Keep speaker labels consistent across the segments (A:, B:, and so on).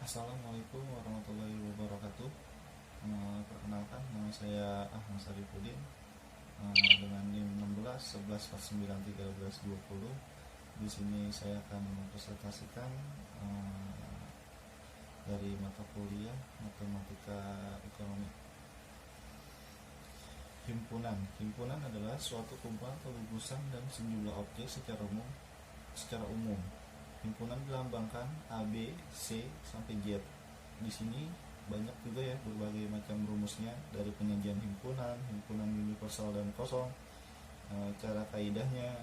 A: Assalamualaikum warahmatullahi wabarakatuh. Perkenalkan, nama saya Ahmad Sarifudin, dengan NIM 16 11 49 13 20. Di sini saya akan mempresentasikan dari mata kuliah Matematika Ekonomi. Himpunan adalah suatu kumpulan atau gugusan dan sejumlah objek secara umum. Himpunan dilambangkan A, B, C sampai Z. Di sini banyak juga ya berbagai macam rumusnya, dari penyajian himpunan universal dan kosong, cara kaidahnya,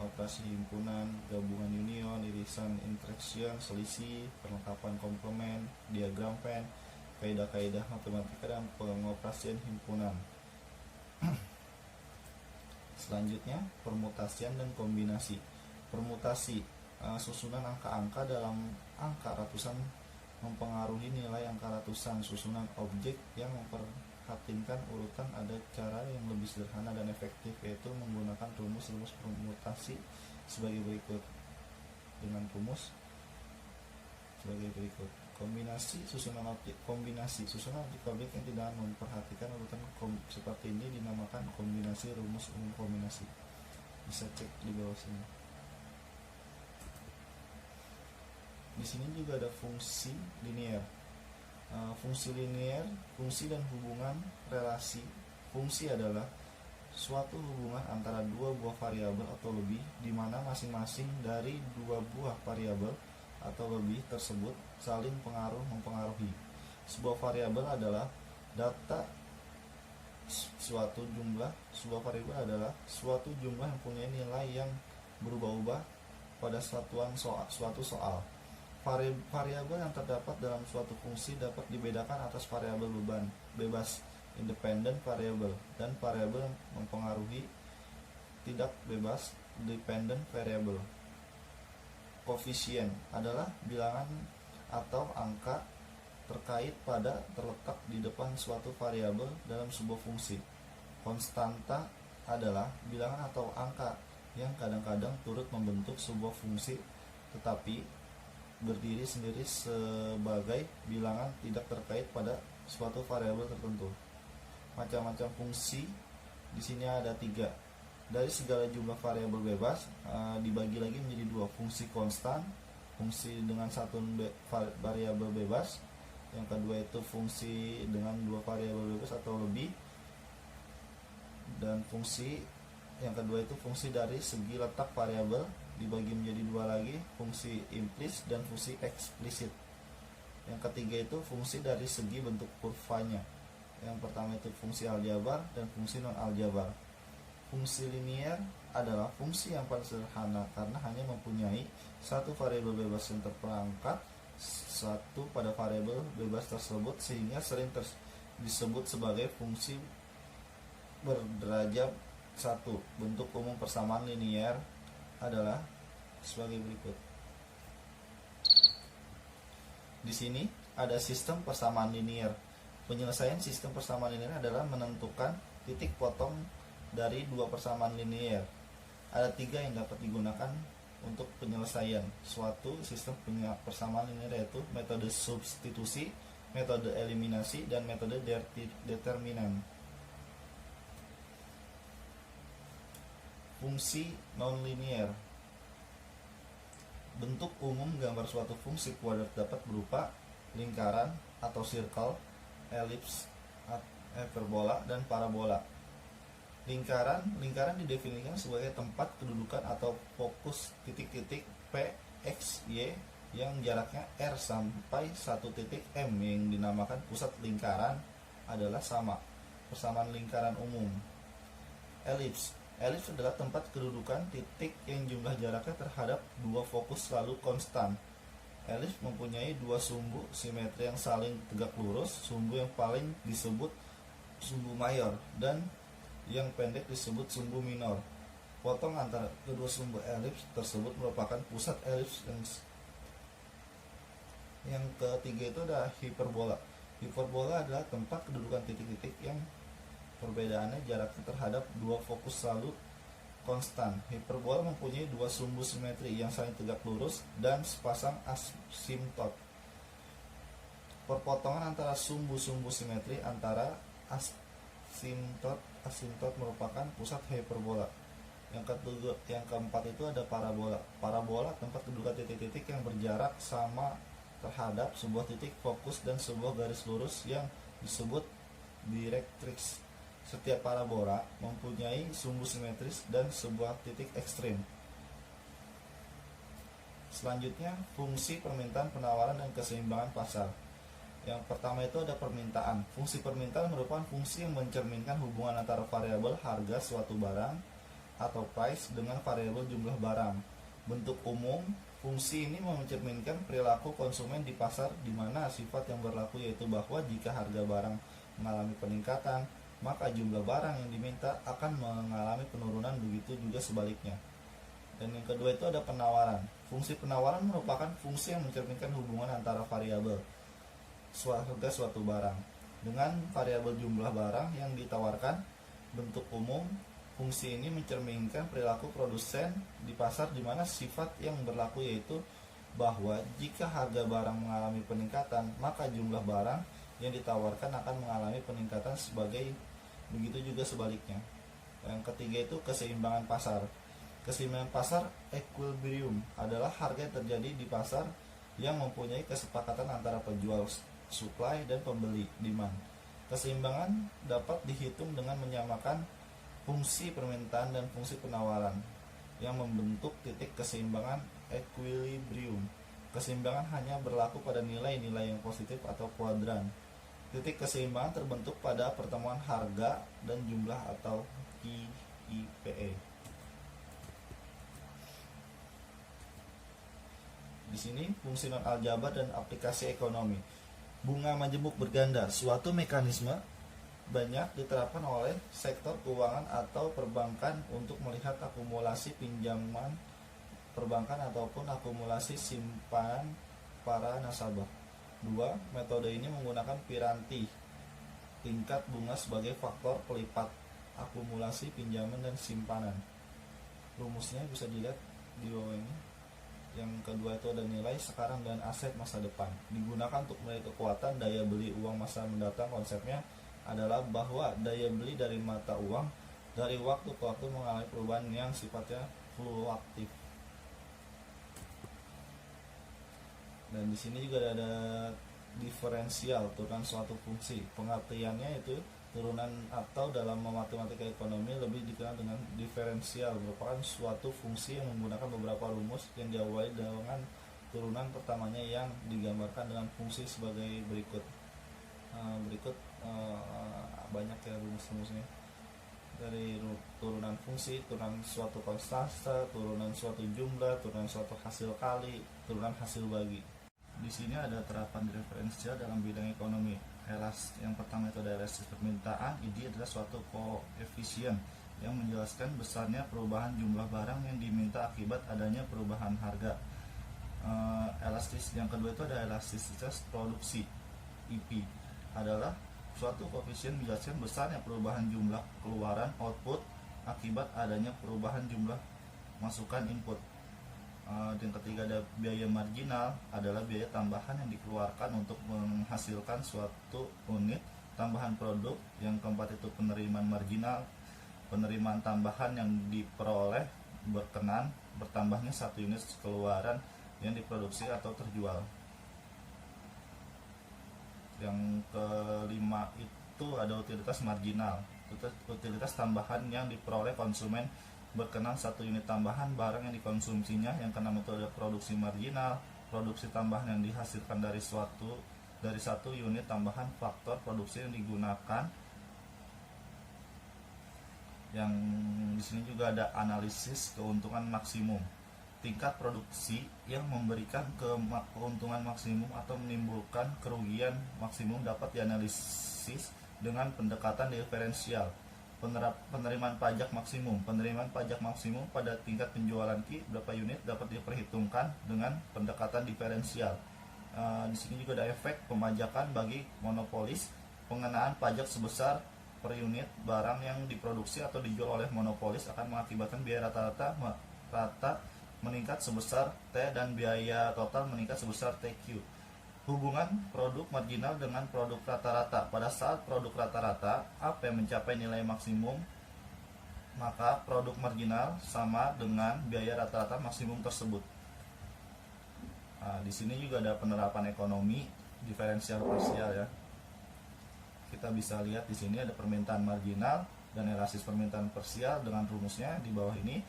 A: operasi himpunan, gabungan union, irisan, interaction, selisih, perlengkapan komplement, diagram Venn, kaidah-kaidah matematika dan pengoperasian himpunan. Selanjutnya, permutasian dan kombinasi. Permutasi, susunan angka-angka dalam angka ratusan mempengaruhi nilai angka ratusan. Susunan objek yang memperhatikan urutan. Ada cara yang lebih sederhana dan efektif, yaitu menggunakan rumus permutasi sebagai berikut. Dengan rumus sebagai berikut. Kombinasi susunan objek objek yang tidak memperhatikan urutan seperti ini dinamakan kombinasi. Rumus umum kombinasi bisa cek di bawah sini. Di sini juga ada fungsi linear. Fungsi linear, fungsi dan hubungan relasi. Fungsi adalah suatu hubungan antara dua buah variabel atau lebih, di mana masing-masing dari dua buah variabel atau lebih tersebut saling mempengaruhi. Sebuah variabel adalah data suatu jumlah. Sebuah variabel adalah suatu jumlah yang punya nilai yang berubah-ubah pada suatu soal. Variabel yang terdapat dalam suatu fungsi dapat dibedakan atas variabel bebas independent variable dan variabel yang mempengaruhi tidak bebas dependent variable. Koefisien adalah bilangan atau angka terletak di depan suatu variabel dalam sebuah fungsi. Konstanta adalah bilangan atau angka yang kadang-kadang turut membentuk sebuah fungsi tetapi berdiri sendiri sebagai bilangan tidak terkait pada suatu variabel tertentu. Macam-macam fungsi di sini ada 3. Dari segala jumlah variabel bebas dibagi lagi menjadi 2, fungsi konstan, fungsi dengan satu variabel bebas. Yang kedua itu fungsi dengan 2 variabel bebas atau lebih. Dan fungsi yang kedua itu fungsi dari segi letak variabel dibagi menjadi 2 lagi, fungsi implis dan fungsi eksplisit. Yang ketiga itu fungsi dari segi bentuk kurvanya. Yang pertama itu fungsi aljabar dan fungsi non aljabar. Fungsi linear adalah fungsi yang paling sederhana karena hanya mempunyai satu variabel bebas yang terperangkat satu pada variabel bebas tersebut, sehingga sering disebut sebagai fungsi berderajat 1. Bentuk umum persamaan linear adalah sebagai berikut. Di sini ada sistem persamaan linear. Penyelesaian sistem persamaan linear adalah menentukan titik potong dari 2 persamaan linear. Ada 3 yang dapat digunakan untuk penyelesaian suatu sistem persamaan linear, yaitu metode substitusi, metode eliminasi, dan metode determinan. Fungsi nonlinear. Bentuk umum gambar suatu fungsi kuadrat dapat berupa lingkaran atau circle, elips, hiperbola, dan parabola. Lingkaran didefinisikan sebagai tempat kedudukan atau fokus titik-titik P, X, Y yang jaraknya R sampai 1 titik M yang dinamakan pusat lingkaran adalah sama. Persamaan lingkaran umum. Elips adalah tempat kedudukan titik yang jumlah jaraknya terhadap 2 fokus selalu konstan. Elips mempunyai 2 sumbu simetri yang saling tegak lurus. Sumbu yang paling disebut sumbu mayor dan yang pendek disebut sumbu minor. Potong antara kedua sumbu elips tersebut merupakan pusat elips. Yang ketiga itu ada hiperbola. Hiperbola adalah tempat kedudukan titik-titik yang perbedaannya jaraknya terhadap 2 fokus selalu konstan. Hiperbola mempunyai 2 sumbu simetri yang saling tegak lurus dan sepasang asimptot. Perpotongan antara sumbu-sumbu simetri antara asimtot merupakan pusat hiperbola. Yang keempat itu ada parabola. Parabola tempat kedudukan titik-titik yang berjarak sama terhadap sebuah titik fokus dan sebuah garis lurus yang disebut direktrix. Setiap parabola mempunyai sumbu simetris dan sebuah titik ekstrim. Selanjutnya, fungsi permintaan, penawaran, dan keseimbangan pasar. Yang pertama itu ada permintaan. Fungsi permintaan merupakan fungsi yang mencerminkan hubungan antara variabel harga suatu barang atau price dengan variabel jumlah barang. Bentuk umum, fungsi ini mencerminkan perilaku konsumen di pasar, di mana sifat yang berlaku yaitu bahwa jika harga barang mengalami peningkatan, maka jumlah barang yang diminta akan mengalami penurunan, begitu juga sebaliknya. Dan yang kedua itu ada penawaran. Fungsi penawaran merupakan fungsi yang mencerminkan hubungan antara variabel harga suatu barang dengan variabel jumlah barang yang ditawarkan. Bentuk umum, fungsi ini mencerminkan perilaku produsen di pasar, di mana sifat yang berlaku yaitu bahwa jika harga barang mengalami peningkatan, maka jumlah barang yang ditawarkan akan mengalami peningkatan begitu juga sebaliknya. Yang ketiga itu keseimbangan pasar. Keseimbangan pasar, equilibrium, adalah harga yang terjadi di pasar yang mempunyai kesepakatan antara penjual supply dan pembeli demand. Keseimbangan dapat dihitung dengan menyamakan fungsi permintaan dan fungsi penawaran yang membentuk titik keseimbangan equilibrium. Keseimbangan hanya berlaku pada nilai-nilai yang positif atau kuadran. Titik keseimbangan terbentuk pada pertemuan harga dan jumlah atau KIPE. Di sini fungsi non aljabar dan aplikasi ekonomi. Bunga majemuk berganda, suatu mekanisme banyak diterapkan oleh sektor keuangan atau perbankan untuk melihat akumulasi pinjaman perbankan ataupun akumulasi simpanan para nasabah. 2. Metode ini menggunakan piranti tingkat bunga sebagai faktor pelipat akumulasi pinjaman dan simpanan. Rumusnya bisa dilihat di bawah ini. Yang kedua itu ada nilai sekarang dan aset masa depan. Digunakan untuk menilai kekuatan daya beli uang masa mendatang. Konsepnya adalah bahwa daya beli dari mata uang dari waktu ke waktu mengalami perubahan yang sifatnya fluktuatif. Dan di sini juga ada diferensial, turunan suatu fungsi. Pengertiannya itu turunan atau dalam matematika ekonomi lebih dikenal dengan diferensial, merupakan suatu fungsi yang menggunakan beberapa rumus yang diawali dengan turunan pertamanya yang digambarkan dengan fungsi sebagai berikut. Banyak ya rumus-rumusnya, dari turunan fungsi, turunan suatu konstanta, turunan suatu jumlah, turunan suatu hasil kali, turunan hasil bagi. Di sini ada terapan diferensial dalam bidang ekonomi. Yang pertama itu ada elastis permintaan. Ini adalah suatu koefisien yang menjelaskan besarnya perubahan jumlah barang yang diminta akibat adanya perubahan harga. Yang kedua itu ada elastisitas produksi. IP adalah suatu koefisien menjelaskan besarnya perubahan jumlah keluaran output akibat adanya perubahan jumlah masukan input. Yang ketiga ada biaya marginal, adalah biaya tambahan yang dikeluarkan untuk menghasilkan suatu unit tambahan produk. Yang keempat itu penerimaan marginal, penerimaan tambahan yang diperoleh berkenan bertambahnya satu unit keluaran yang diproduksi atau terjual. Yang kelima itu ada utilitas marginal, utilitas tambahan yang diperoleh konsumen berkenan satu unit tambahan barang yang dikonsumsinya. Yang keenam itu ada produksi marginal, produksi tambahan yang dihasilkan dari satu unit tambahan faktor produksi yang digunakan. Yang di sini juga ada analisis keuntungan maksimum, tingkat produksi yang memberikan keuntungan maksimum atau menimbulkan kerugian maksimum dapat dianalisis dengan pendekatan diferensial. Penerimaan pajak maksimum pada tingkat penjualan berapa unit dapat diperhitungkan dengan pendekatan diferensial. Di sini juga ada efek pemajakan bagi monopolis. Pengenaan pajak sebesar per unit barang yang diproduksi atau dijual oleh monopolis akan mengakibatkan biaya rata meningkat sebesar T dan biaya total meningkat sebesar TQ. hubungan produk marginal dengan produk rata-rata. Pada saat produk rata-rata AP mencapai nilai maksimum, maka produk marginal sama dengan biaya rata-rata maksimum tersebut. Nah, di sini juga ada penerapan ekonomi diferensial parsial ya. Kita bisa lihat di sini ada permintaan marginal dan elasis permintaan parsial dengan rumusnya di bawah ini.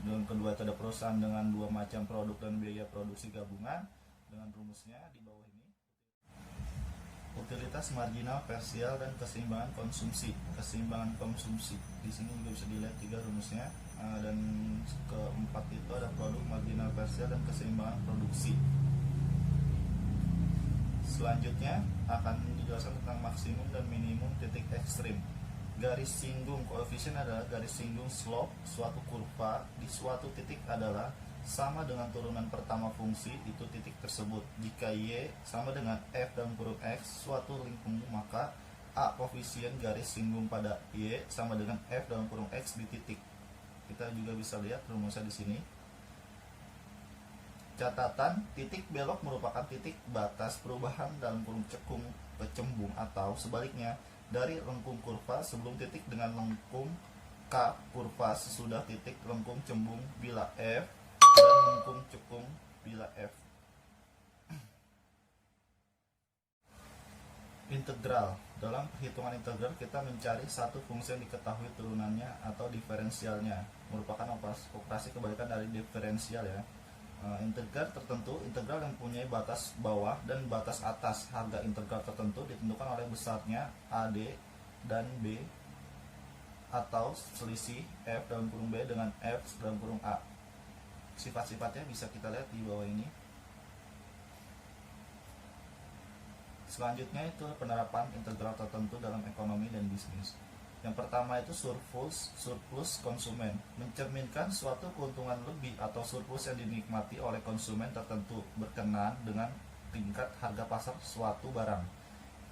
A: Dan kedua itu ada perusahaan dengan dua macam produk dan biaya produksi gabungan dengan rumusnya di bawah ini. Utilitas marginal, parsial, dan keseimbangan konsumsi. Keseimbangan konsumsi di sini juga bisa dilihat tiga rumusnya. Dan keempat itu ada produk marginal, parsial, dan keseimbangan produksi. Selanjutnya akan dijelaskan tentang maksimum dan minimum titik ekstrim. Garis singgung koefisien adalah garis singgung slope suatu kurva di suatu titik adalah sama dengan turunan pertama fungsi itu titik tersebut. Jika y sama dengan f dalam kurung x suatu lingkung, maka a koefisien garis singgung pada y sama dengan f dalam kurung x di titik. Kita juga bisa lihat rumusnya di sini. Catatan, titik belok merupakan titik batas perubahan dalam kurung cekung ke cembung, atau sebaliknya dari lengkung kurva sebelum titik dengan lengkung K kurva sesudah titik lengkung cembung bila F dan lengkung cekung bila F. Integral. Dalam perhitungan integral kita mencari satu fungsi yang diketahui turunannya atau diferensialnya, merupakan operasi kebalikan dari diferensial ya. Integral tertentu, integral yang mempunyai batas bawah dan batas atas. Harga integral tertentu ditentukan oleh besarnya AD dan B atau selisih F dalam kurung B dengan F dalam kurung A. Sifat-sifatnya bisa kita lihat di bawah ini. Selanjutnya itu penerapan integral tertentu dalam ekonomi dan bisnis. Yang pertama itu surplus konsumen, mencerminkan suatu keuntungan lebih atau surplus yang dinikmati oleh konsumen tertentu berkenaan dengan tingkat harga pasar suatu barang.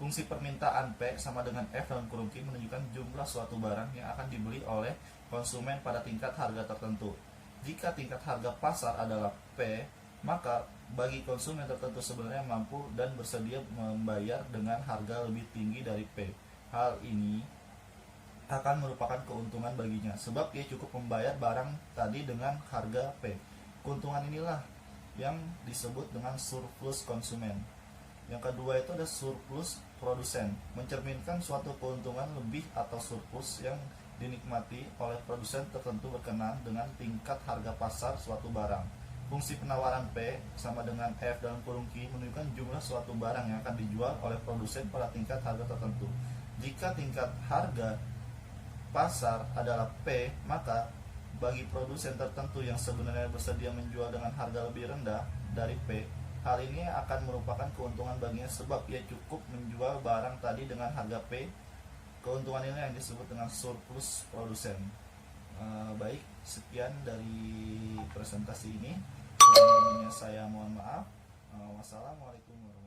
A: Fungsi permintaan P sama dengan F dalam kurung Q menunjukkan jumlah suatu barang yang akan dibeli oleh konsumen pada tingkat harga tertentu. Jika tingkat harga pasar adalah P, maka bagi konsumen tertentu sebenarnya mampu dan bersedia membayar dengan harga lebih tinggi dari P. Hal ini akan merupakan keuntungan baginya, sebab ia cukup membayar barang tadi dengan harga P. Keuntungan inilah yang disebut dengan surplus konsumen. Yang kedua itu ada surplus produsen, mencerminkan suatu keuntungan lebih atau surplus yang dinikmati oleh produsen tertentu berkenaan dengan tingkat harga pasar suatu barang. Fungsi penawaran P sama dengan F dalam kurung Q menunjukkan jumlah suatu barang yang akan dijual oleh produsen pada tingkat harga tertentu. Jika tingkat harga pasar adalah P, maka bagi produsen tertentu yang sebenarnya bersedia menjual dengan harga lebih rendah dari P, hal ini akan merupakan keuntungan baginya sebab ia cukup menjual barang tadi dengan harga P. Keuntungan ini yang disebut dengan surplus produsen. Baik, sekian dari presentasi ini. Kurang lebihnya saya mohon maaf. Wassalamualaikum warahmatullahi wabarakatuh.